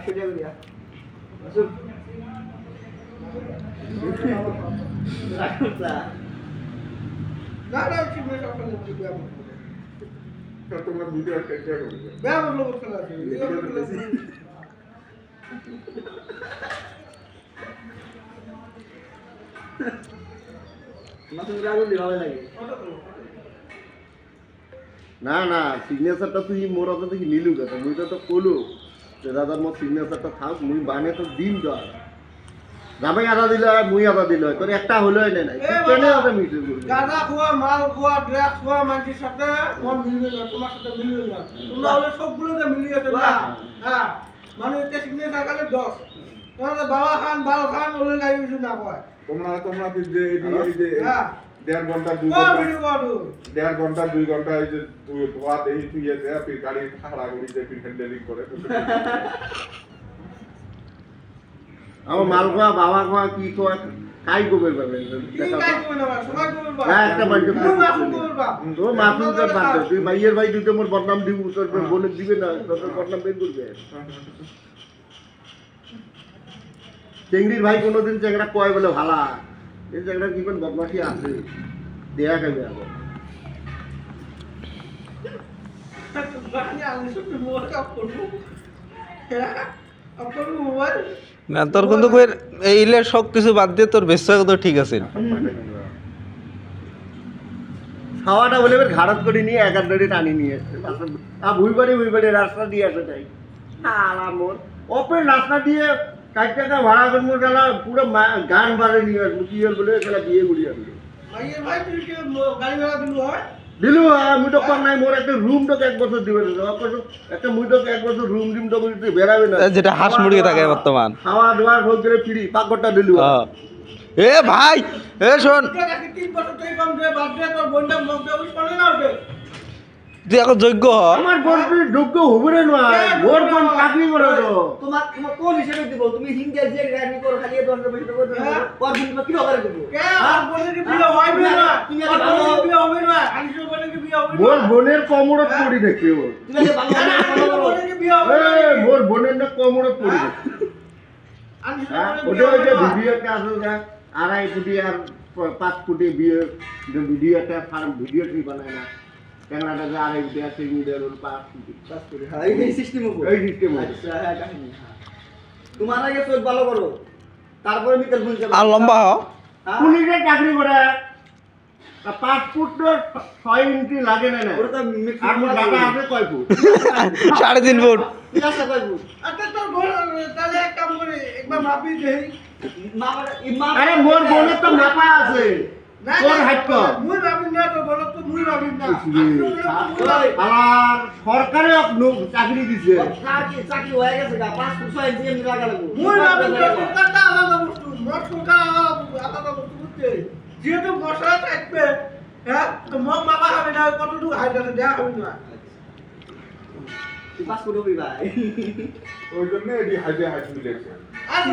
সেটা করিয়া আসুন না না ঠিক আছে আপনার লোক দিবে তোমরা ভিডিও ক্যাপচার করবে ব্যায়াম লোক খেলা আছে না না সিগনেচারটা তুই মোর হাতে থেকে নিলু কথা মুই তো কলু যে দাদা মোর সিগনেচারটা থাক মুই বানে তো দিন তো আর জামাই আদা দিল মুই আদা দিল তোর একটা হলোই না নাই তুই কেন আদা মিটে করবি গাঁজা খোয়া মাল খোয়া ড্রাগস খোয়া মানুষের সাথে মন মিলবে না তোমার সাথে মিলবে না তোমরা হলে সবগুলোতে মিলিয়েছে না হ্যাঁ মানে এটা সিগনেচার কালে 10 তোমাদের বাবা খান বাবা খান ওলে গাই কিছু না কয় তোমরা যে এই যে হ্যাঁ 1.5 ঘন্টা 2 ও ঘন্টা ভিডিও করো 1.5 ঘন্টা 2 ঘন্টা এই যে ধোয়া দেই তুই এসে ফির গাড়ি খাড়া করি যে ফির হ্যান্ডেলিং করে আমার মাল খোয়া বাবা খোয়া কি খোয়া কাই গোবের পাবে কি কাজ করবে না সবাই করবে বা হ্যাঁ একটা মানুষ তুমি মাফুন করবে বা ও মাফুন কর বাদ তুই ভাইয়ের ভাই দুটো মোর বদনাম দিব তোর বলে দিবে না তোর বদনাম বের করবে চেংড়ির ভাই কোনোদিন চেংড়া কয় বলে ভালা এই চেংড়ার কি কোন বদমাশি আছে দেয়া খাবে আবার বানি আমি সব মোবাইল অফ করব অফ করব মোবাইল না তোর কিন্তু কই এইলে সব কিছু বাদ দিয়ে তোর বেশ তো ঠিক আছে খাওয়াটা বলে এবার ঘাড়ত করে নিয়ে একার ধরে টানি নিয়ে এসছে ভুই বাড়ি রাস্তা দিয়ে আসে তাই মোর ওপেন রাস্তা দিয়ে 4 টাকা ভাড়া করবো গেলা পুরো গান বাড়ে নিয়ে আসবো কি বলে সেটা বিয়ে ঘুরিয়ে আসবো ভাইয়ের ভাই তুই কি গাড়ি ভাড়া দিলু হয় দিলু মুই তো কম নাই মোর একটা রুম তোকে 1 বছর দিবে একটা মুই তোকে 1 বছর রুম দিম তো তুই বেরাবে না যেটা হাঁস মুরগি থাকে বর্তমান খাওয়া দাওয়ার ভোগ করে ফ্রি পাকঘরটা দিলু এ ভাই এ শোন তোর কাছে 3 বছর তুই কম দে বাদ দে তোর বন্ধা মুখ দে ওই শুনে না ওকে তুই এখন যোগ্য হ আমার বোন তুই যোগ্য হবে না মোর বোন চাকরি করে তো তোমার কোন হিসেবে দিব তুমি হিন্দি যে গাড়ি করো খালি 10 পয়সা করে দেবো পর দিন কি করে দেবো কে আর বলে কি বিয়ে হইবে না তুমি আর বলে কি বিয়ে হবে না আনিস বলে কি বিয়ে হবে না মোর বোনের কমরত পড়ি দেখি ও তুমি যে ভালো আনিস বলে কি বিয়ে হবে না মোর বোনের না কমরত পড়ি দেখি আনিস ওটা ওই যে ভিডিওতে আসলে যা 2.5 কোটি আর 5 কোটি বিয়ে যে ভিডিওতে ফার্ম ভিডিও কি বানায় না ক্যামেরাটা যে 2.5 কোটি আছে মিডিয়ার ওর 5 কোটি হ্যাঁ এই সিস্টেম এই সিস্টেম আচ্ছা হ্যাঁ কাহিনী তোমার আগে চোখ ভালো করো তারপরে মিকেল ফোন চালাও আর লম্বা হ পুলিশে চাকরি করে পাসপোর্ট তো 6 ইঞ্চি লাগে না ওটা তো আর মোর দাদা আছে কয় ফুট 3.5 ফুট ক্লাসে কইবো আচ্ছা তোর বল তাহলে এক কাম করে একবার মাপি দেই মা ইমা আরে মোর বোনের তো মাপা আছে না তোর হাইট কর মুই ভাবি না তো বল তো মুই ভাবি না আর সরকারে চাকরি দিছে চাকরি হয়ে গেছে গা 5 ফুট 6 ইঞ্চি লাগা লাগবো মুই ভাবি না সরকারটা আলাদা বস্তু মোট সরকার আলাদা বস্তু বুঝছে যেহেতু মশলা থাকবে হ্যাঁ তো মগ মাপা হবে না কতটুকু হাইট আছে দেয়া হবে না তুই 5 ফুট হবি ভাই ওই জন্য এটি হাইটে হাইট মিলেছে আর